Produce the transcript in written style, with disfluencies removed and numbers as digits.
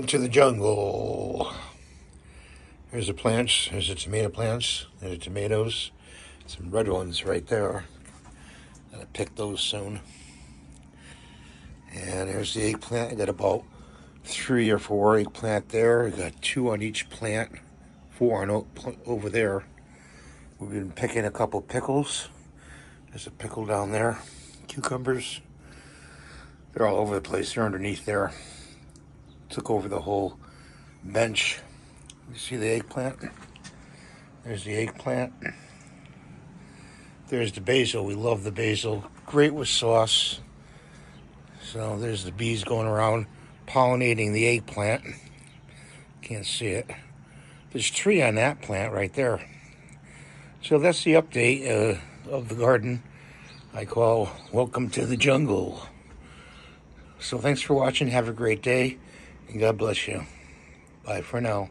To the jungle. Here's the plants. There's the tomato plants. There's the tomatoes. Some red ones right there. Gotta pick those soon. And there's the eggplant. I got about 3 or 4 eggplant there. I got 2 on each plant. 4 on over there. We've been picking a couple pickles. There's a pickle down there. Cucumbers. They're all over the place. They're underneath there. Took over the whole bench. You see the eggplant? There's the eggplant. There's the basil. We love the basil. Great with sauce. So there's the bees going around pollinating the eggplant. Can't see it. There's 3 on that plant right there. So that's the update of the garden I call Welcome to the Jungle. So thanks for watching. Have a great day. And God bless you. Bye for now.